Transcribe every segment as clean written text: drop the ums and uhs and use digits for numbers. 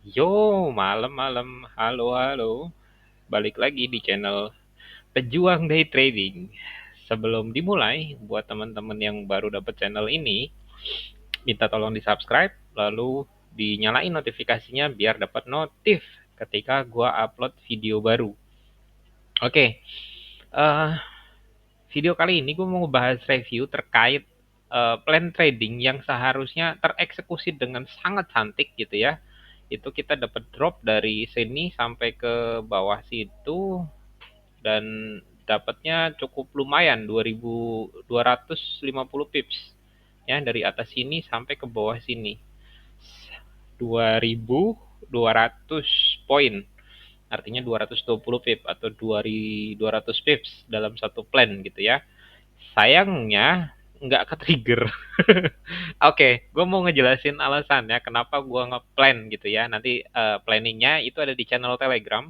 Yo, malam-malam. Halo, halo. Balik lagi di channel Pejuang Day Trading. Sebelum dimulai, buat teman-teman yang baru dapat channel ini, minta tolong di-subscribe, lalu dinyalain notifikasinya biar dapat notif ketika gua upload video baru. Oke, eh video kali ini gue mau ngebahas review terkait plan trading yang seharusnya tereksekusi dengan sangat cantik gitu ya. Itu kita dapat drop dari sini sampai ke bawah situ dan dapatnya cukup lumayan 2250 pips ya, dari atas sini sampai ke bawah sini 2200 poin, artinya 220 pip atau 2200 pips dalam satu plan gitu ya. Sayangnya nggak ke-trigger. Oke, gue mau ngejelasin alasannya kenapa gue ngeplan gitu ya. Nanti planningnya itu ada di channel Telegram.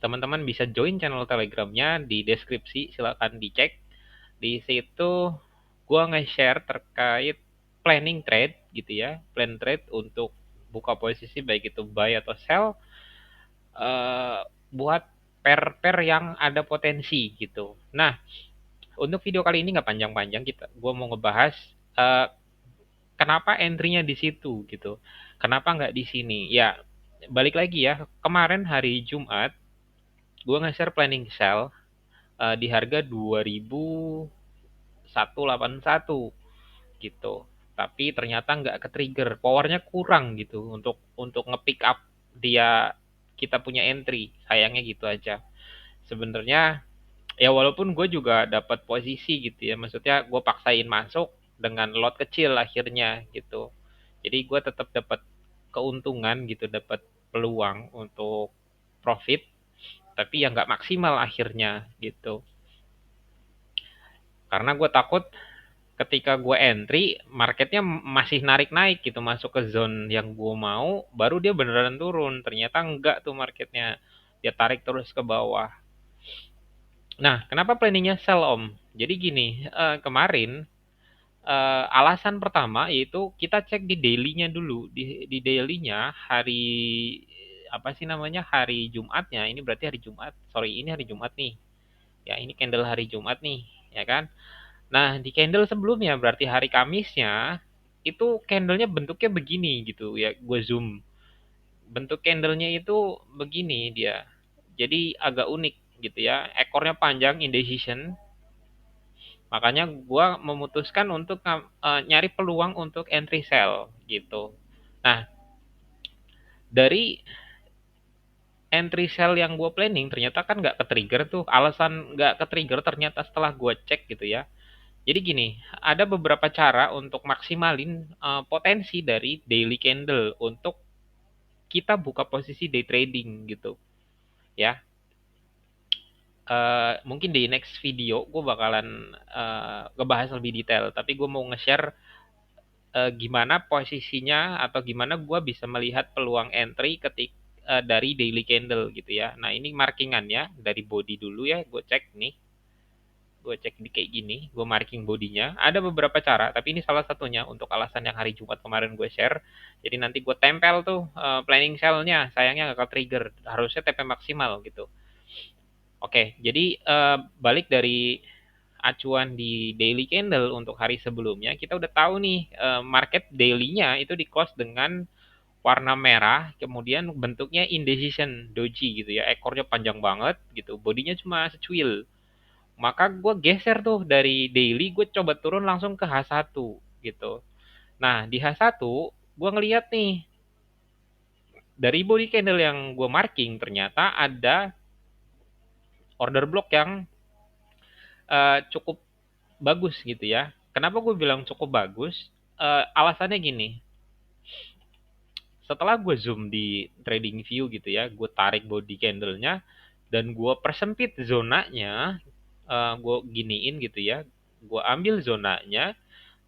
Teman-teman bisa join channel Telegramnya di deskripsi, silakan dicek. Di situ gue nge-share terkait planning trade gitu ya, plan trade untuk buka posisi baik itu buy atau sell, eh, buat pair-pair yang ada potensi gitu. Nah, untuk video kali ini nggak panjang-panjang, gue mau ngebahas eh, kenapa entry-nya di situ gitu. Kenapa nggak di sini? Ya, balik lagi ya. Kemarin hari Jumat, gue nge-share planning sell di harga 2181 gitu. Tapi ternyata nggak ke-trigger, powernya kurang gitu untuk nge-pick up dia kita punya entry. Sayangnya gitu aja. Sebenarnya ya walaupun gue juga dapat posisi gitu ya, maksudnya gue paksain masuk dengan lot kecil akhirnya gitu, jadi gue tetap dapat keuntungan gitu, dapat peluang untuk profit, tapi ya nggak maksimal akhirnya gitu, karena gue takut ketika gue entry marketnya masih narik naik gitu, masuk ke zone yang gue mau baru dia beneran turun, ternyata enggak tuh marketnya, dia tarik terus ke bawah. Nah, kenapa planningnya sell om? Jadi gini, kemarin alasan pertama yaitu kita cek di daily-nya dulu. Di daily-nya hari apa sih namanya? Hari Jumatnya. Ini berarti hari Jumat. Sorry, ini hari Jumat nih. Ya, ini candle hari Jumat nih, ya kan? Nah, di candle sebelumnya berarti hari Kamisnya itu candlenya bentuknya begini gitu ya. Gue zoom. Bentuk candlenya itu begini dia. Jadi agak unik gitu ya. Ekornya panjang, indecision. Makanya gue memutuskan untuk nyari peluang untuk entry sell gitu. Nah, dari entry sell yang gue planning ternyata kan nggak ke-trigger tuh. Alasan nggak ke-trigger ternyata setelah gue cek gitu ya. Jadi gini, ada beberapa cara untuk maksimalin potensi dari daily candle untuk kita buka posisi day trading gitu ya. Mungkin di next video gue bakalan ngebahas lebih detail, tapi gue mau nge-share gimana posisinya atau gimana gue bisa melihat peluang entry dari daily candle gitu ya. Nah, ini markingannya dari body dulu ya, gue cek di kayak gini, gue marking bodinya. Ada beberapa cara, tapi ini salah satunya untuk alasan yang hari Jumat kemarin gue share. Jadi nanti gue tempel tuh planning cell-nya, sayangnya nggak ke trigger, harusnya TP maksimal gitu. Oke, jadi balik dari acuan di daily candle untuk hari sebelumnya, kita udah tahu nih market daily-nya itu di close dengan warna merah, kemudian bentuknya indecision doji gitu ya, ekornya panjang banget gitu, bodinya cuma secuil. Maka gue geser tuh dari daily, gue coba turun langsung ke H1 gitu. Nah, di H1 gue ngeliat nih, dari body candle yang gue marking ternyata ada order block yang cukup bagus gitu ya. Kenapa gue bilang cukup bagus? Alasannya gini, setelah gue zoom di trading view gitu ya, gue tarik body candlenya dan gue persempit zonanya, gue giniin gitu ya, gue ambil zonanya.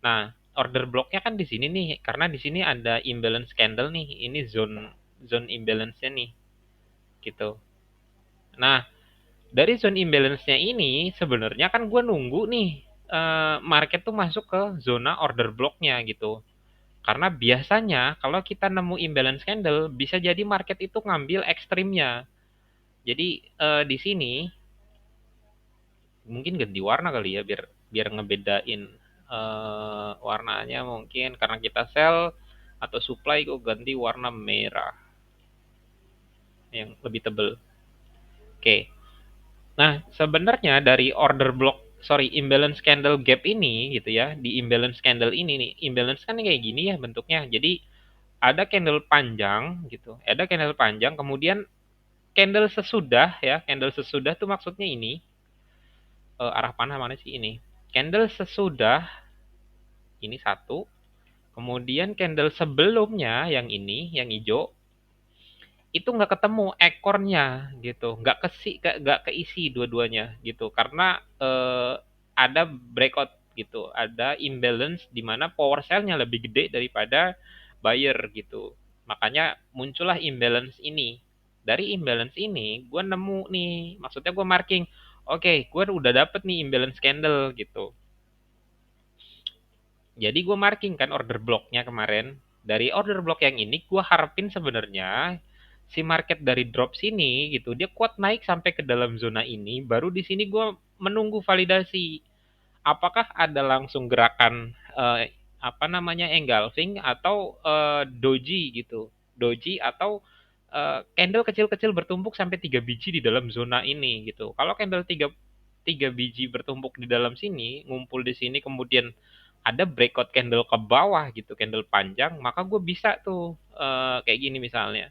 Nah, order blocknya kan di sini nih, karena di sini ada imbalance candle nih, ini zone zone imbalance-nya nih, gitu. Nah, dari zone imbalance-nya ini sebenarnya kan gue nunggu nih market tuh masuk ke zona order blocknya gitu. Karena biasanya kalau kita nemu imbalance candle bisa jadi market itu ngambil ekstrimnya. Jadi di sini mungkin ganti warna kali ya biar biar ngebedain warnanya mungkin karena kita sell atau supply kok ganti warna merah yang lebih tebel. Oke. Nah, sebenarnya dari order block sorry imbalance candle gap ini gitu ya, di imbalance candle ini nih, imbalance kan kayak gini ya bentuknya. Jadi ada candle panjang gitu, ada candle panjang, kemudian candle sesudah ya, candle sesudah tuh maksudnya ini arah panah mana sih ini? Candle sesudah ini satu, kemudian candle sebelumnya yang ini, yang hijau itu nggak ketemu ekornya gitu, nggak keisi dua-duanya gitu, karena ada breakout gitu, ada imbalance di mana power sell-nya lebih gede daripada buyer gitu, makanya muncullah imbalance ini. Dari imbalance ini gue nemu nih, maksudnya gue marking, oke, gue udah dapet nih imbalance candle gitu. Jadi gue marking kan order blocknya kemarin. Dari order block yang ini gue harapin sebenarnya si market dari drop sini gitu dia kuat naik sampai ke dalam zona ini. Baru di sini gue menunggu validasi. Apakah ada langsung gerakan apa namanya engulfing atau doji gitu. Doji atau candle kecil-kecil bertumpuk sampai 3 biji di dalam zona ini gitu. Kalau candle tiga biji bertumpuk di dalam sini, ngumpul di sini, kemudian ada breakout candle ke bawah gitu, candle panjang, maka gue bisa tuh kayak gini misalnya.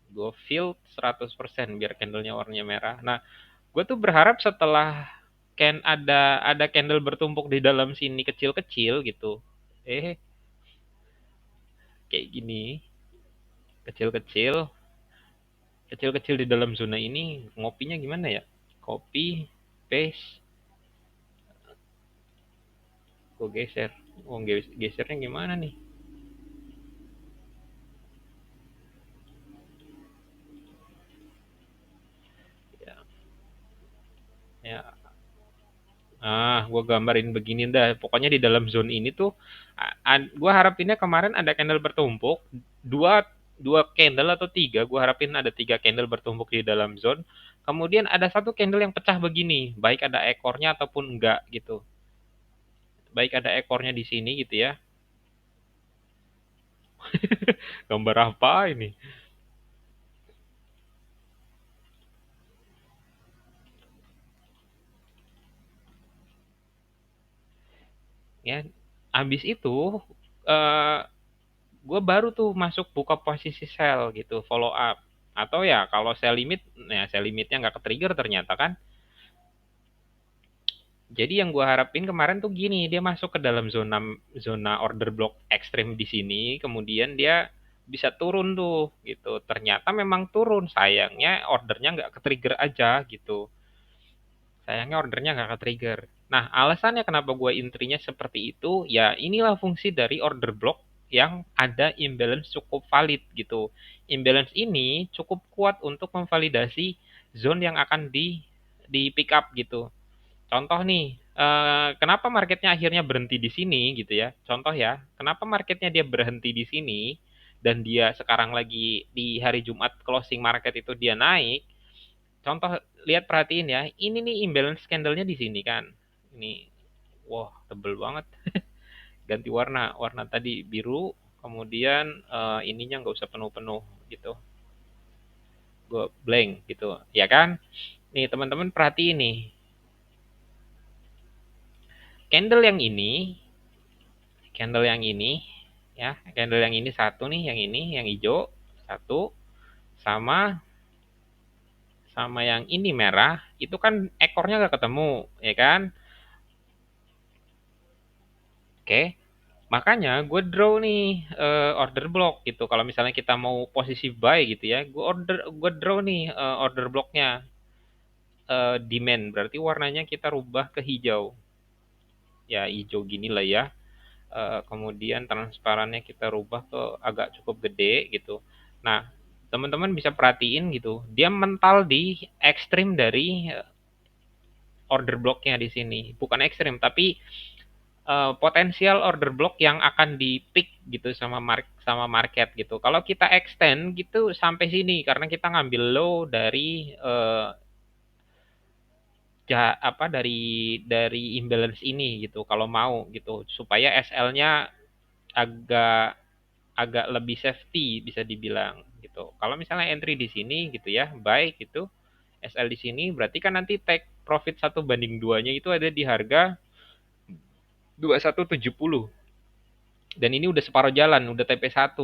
Gue fill 100% biar candlenya warnanya merah. Nah, gue tuh berharap setelah ada candle bertumpuk di dalam sini kecil-kecil gitu. Eh, kayak gini, kecil-kecil, kecil-kecil di dalam zona ini, ngopinya gimana ya? Copy, paste, gue geser. Oh, gesernya gimana nih? Ya, ya. Gue gambarin begini dah. Pokoknya di dalam zone ini tuh, gue harapinnya kemarin ada candle bertumpuk, dua dua candle atau tiga. Gue harapin ada 3 candle bertumpuk di dalam zone. Kemudian ada satu candle yang pecah begini, baik ada ekornya ataupun enggak gitu. Baik ada ekornya di sini gitu ya. Gambar apa ini? Ya, habis itu eh, gue baru tuh masuk buka posisi sell gitu, follow up. Atau ya kalau sell limit, ya sell limitnya nggak ke trigger ternyata kan. Jadi yang gue harapin kemarin tuh gini, dia masuk ke dalam zona zona order block ekstrim di sini, kemudian dia bisa turun tuh gitu. Ternyata memang turun, sayangnya ordernya nggak ke trigger aja gitu. Sayangnya ordernya nggak ke trigger. Nah, alasannya kenapa gue intrinya seperti itu, ya inilah fungsi dari order block yang ada imbalance cukup valid gitu. Imbalance ini cukup kuat untuk memvalidasi zone yang akan di pick up gitu. Contoh nih, kenapa marketnya akhirnya berhenti di sini gitu ya. Contoh ya, kenapa marketnya dia berhenti di sini dan dia sekarang lagi di hari Jumat closing market itu dia naik. Contoh, lihat perhatiin ya, ini nih imbalance candlenya di sini kan. Ini, wah tebel banget. Ganti warna, warna tadi biru, kemudian ininya nggak usah penuh-penuh gitu. Gue blank gitu, ya kan? Nih teman-teman perhatiin nih, candle yang ini candle yang ini ya, candle yang ini satu nih, yang ini yang hijau satu, sama sama yang ini merah itu kan ekornya nggak ketemu ya kan. Oke, makanya gue draw nih order block gitu, kalau misalnya kita mau posisi buy gitu ya, gue draw nih order blocknya, demand berarti warnanya kita rubah ke hijau, ya hijau gini lah ya. Kemudian transparannya kita rubah ke agak cukup gede gitu. Nah, teman-teman bisa perhatiin gitu, dia mental di ekstrim dari order blocknya di sini. Bukan ekstrim, tapi potensial order block yang akan di pick gitu sama market gitu. Kalau kita extend gitu sampai sini karena kita ngambil low dari dari imbalance ini gitu kalau mau gitu supaya SL-nya agak agak lebih safety bisa dibilang gitu. Kalau misalnya entry di sini gitu ya, buy gitu, SL di sini berarti kan nanti take profit 1/2-nya itu ada di harga 2170. Dan ini udah separuh jalan, udah TP1,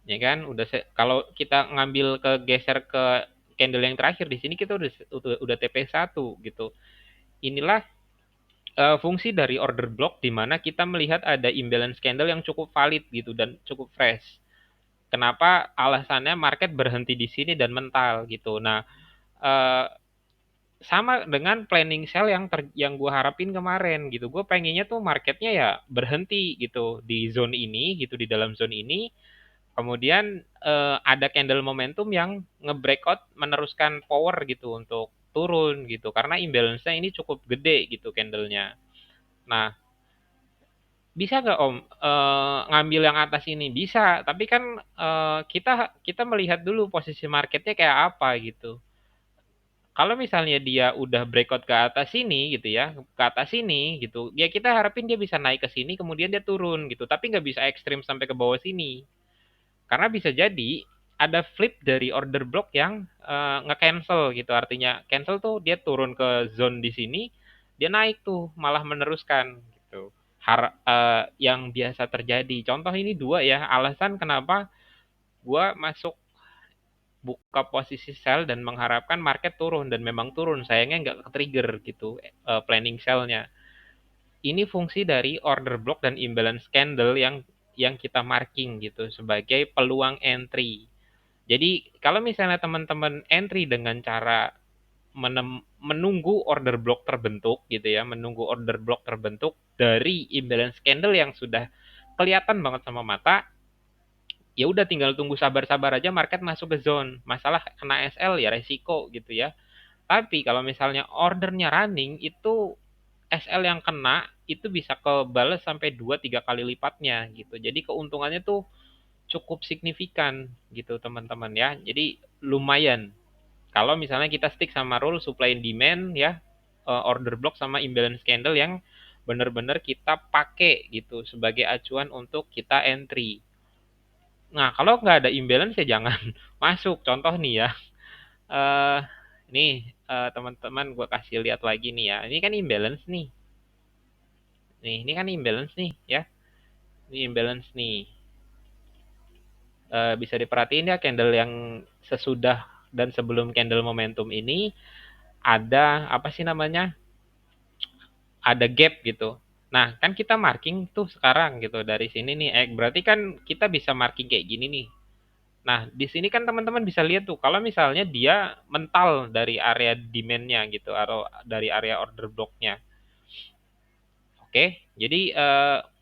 ya kan? Kalau kita ngambil ke geser ke candle yang terakhir di sini kita udah TP1 gitu. Inilah fungsi dari order block di mana kita melihat ada imbalance candle yang cukup valid gitu dan cukup fresh. Kenapa alasannya market berhenti di sini dan mental gitu. Nah, eh, sama dengan planning sell yang gue harapin kemarin gitu. Gue pengennya tuh marketnya ya berhenti gitu di zone ini gitu di dalam zone ini. Kemudian ada candle momentum yang nge-breakout meneruskan power gitu untuk turun gitu karena imbalance-nya ini cukup gede gitu candlenya. Nah, bisa nggak Om ngambil yang atas ini? Bisa, tapi kan kita kita melihat dulu posisi marketnya kayak apa gitu. Kalau misalnya dia udah breakout ke atas sini gitu ya, ke atas sini gitu, ya kita harapin dia bisa naik ke sini kemudian dia turun gitu, tapi nggak bisa ekstrim sampai ke bawah sini. Karena bisa jadi ada flip dari order block yang nge-cancel gitu, artinya cancel tuh dia turun ke zone di sini, dia naik tuh malah meneruskan gitu. Yang biasa terjadi. Contoh ini dua ya, alasan kenapa gua masuk buka posisi sell dan mengharapkan market turun dan memang turun sayangnya nggak ke-trigger gitu planning sell-nya. Ini fungsi dari order block dan imbalance candle yang kita marking gitu sebagai peluang entry. Jadi kalau misalnya teman-teman entry dengan cara menunggu order block terbentuk gitu ya, menunggu order block terbentuk dari imbalance candle yang sudah kelihatan banget sama mata, ya udah tinggal tunggu sabar-sabar aja market masuk ke zone. Masalah kena SL ya resiko gitu ya. Tapi kalau misalnya ordernya running itu SL yang kena itu bisa kebales sampai 2-3 kali lipatnya gitu. Jadi keuntungannya tuh cukup signifikan gitu teman-teman ya. Jadi lumayan. Kalau misalnya kita stick sama rule supply and demand ya, order block sama imbalance candle yang benar-benar kita pakai gitu sebagai acuan untuk kita entry. Nah, kalau nggak ada imbalance ya jangan masuk. Contoh nih ya, eh nih teman-teman gue kasih lihat lagi nih ya. Ini kan imbalance nih. Nih, ini kan imbalance nih ya. Ini imbalance nih. Bisa diperhatiin ya candle yang sesudah dan sebelum candle momentum ini ada apa sih namanya? Ada gap gitu. Nah, kan kita marking tuh sekarang gitu dari sini nih. Berarti kan kita bisa marking kayak gini nih. Nah, di sini kan teman-teman bisa lihat tuh, kalau misalnya dia mental dari area demand-nya gitu, atau dari area order block-nya. Oke, jadi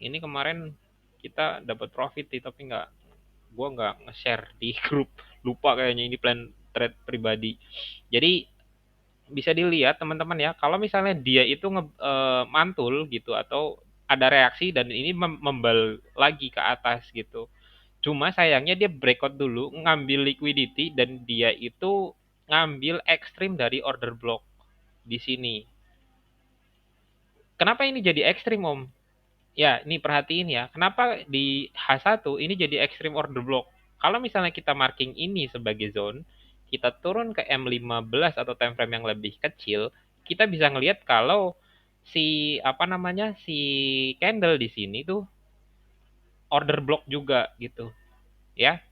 ini kemarin kita dapat profit sih, tapi gua nggak nge-share di grup, lupa kayaknya ini plan trade pribadi. Jadi bisa dilihat teman-teman ya, kalau misalnya dia itu mantul gitu atau ada reaksi dan ini membal lagi ke atas gitu. Cuma sayangnya dia breakout dulu, ngambil liquidity dan dia itu ngambil ekstrim dari order block di sini. Kenapa ini jadi ekstrim, Om? Ya, ini perhatiin ya. Kenapa di H1 ini jadi ekstrim order block? Kalau misalnya kita marking ini sebagai zone, kita turun ke M15 atau time frame yang lebih kecil, kita bisa ngelihat kalau si apa namanya si candle di sini tuh order block juga gitu ya.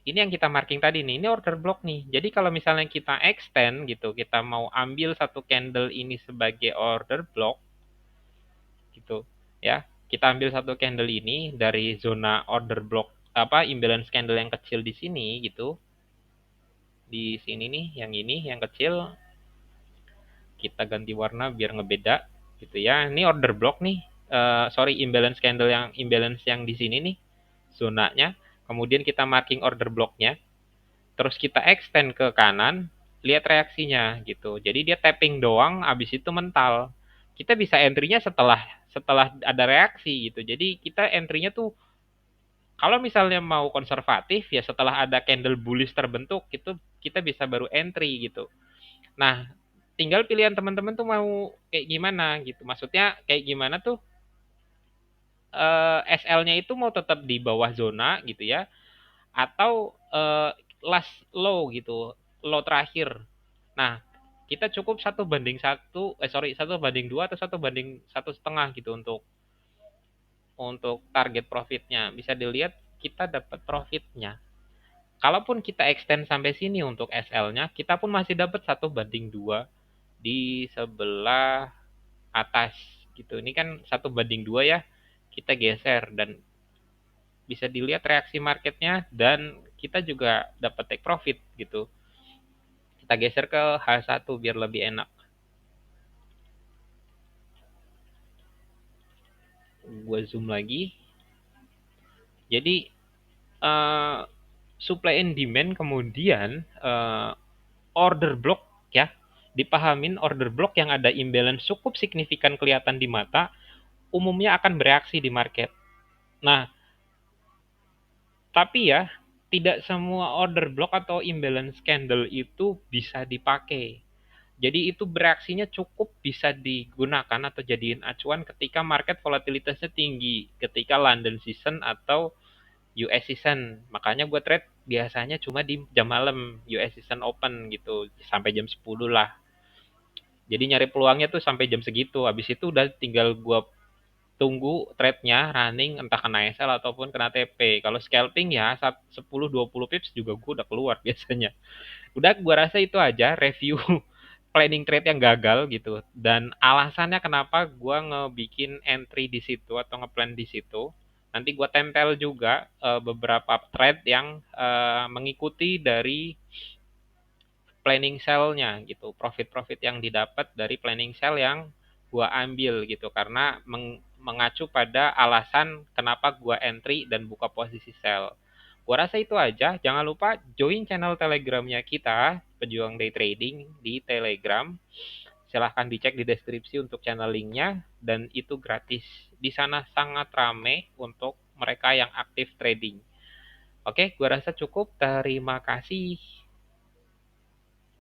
Ini yang kita marking tadi nih, ini order block nih. Jadi kalau misalnya kita extend gitu, kita mau ambil satu candle ini sebagai order block gitu, ya. Kita ambil satu candle ini dari zona order block apa imbalance candle yang kecil di sini gitu. Di sini nih, yang ini yang kecil kita ganti warna biar ngebeda gitu ya. Ini order block nih. Sorry imbalance yang di sini nih zonanya. Kemudian kita marking order blocknya terus kita extend ke kanan, lihat reaksinya gitu. Jadi dia tapping doang, abis itu mental. kita bisa entry-nya setelah setelah ada reaksi gitu. Jadi kita entry-nya tuh kalau misalnya mau konservatif ya setelah ada candle bullish terbentuk itu kita bisa baru entry gitu. Nah, tinggal pilihan teman-teman tuh mau kayak gimana gitu. Maksudnya kayak gimana tuh SL-nya itu mau tetap di bawah zona gitu ya atau last low gitu, low terakhir. Nah, kita cukup satu banding satu, satu banding dua atau satu banding satu setengah gitu untuk target profitnya. Bisa dilihat kita dapat profitnya. Kalaupun kita extend sampai sini untuk SL-nya, kita pun masih dapat satu banding dua di sebelah atas gitu. Ini kan satu banding dua ya. Kita geser dan bisa dilihat reaksi marketnya dan kita juga dapat take profit gitu. Kita geser ke H1 biar lebih enak. Gue zoom lagi. Jadi uh, supply and demand kemudian order block ya. Dipahamin order block yang ada imbalance cukup signifikan kelihatan di mata umumnya akan bereaksi di market. Nah, tapi ya tidak semua order block atau imbalance candle itu bisa dipakai. Jadi itu bereaksinya cukup bisa digunakan atau jadiin acuan ketika market volatilitasnya tinggi, ketika London season atau US season. Makanya gue trade biasanya cuma di jam malam US season open gitu, sampai jam 10 lah. Jadi nyari peluangnya tuh sampai jam segitu. Habis itu udah tinggal gue tunggu trade-nya running entah kena SL ataupun kena TP. Kalau scalping ya 10-20 pips juga gue udah keluar biasanya. Udah gue rasa itu aja review planning trade yang gagal gitu dan alasannya kenapa gue ngebikin entry di situ atau ngeplan di situ. Nanti gue tempel juga beberapa trade yang mengikuti dari planning sell-nya gitu, profit-profit yang didapat dari planning sell yang gua ambil gitu karena mengacu pada alasan kenapa gua entry dan buka posisi sell. Gua rasa itu aja. Jangan lupa join channel Telegramnya kita, Pejuang Day Trading di Telegram. Silahkan dicek di deskripsi untuk channel linknya dan itu gratis. Di sana sangat rame untuk mereka yang aktif trading. Oke, gua rasa cukup. Terima kasih.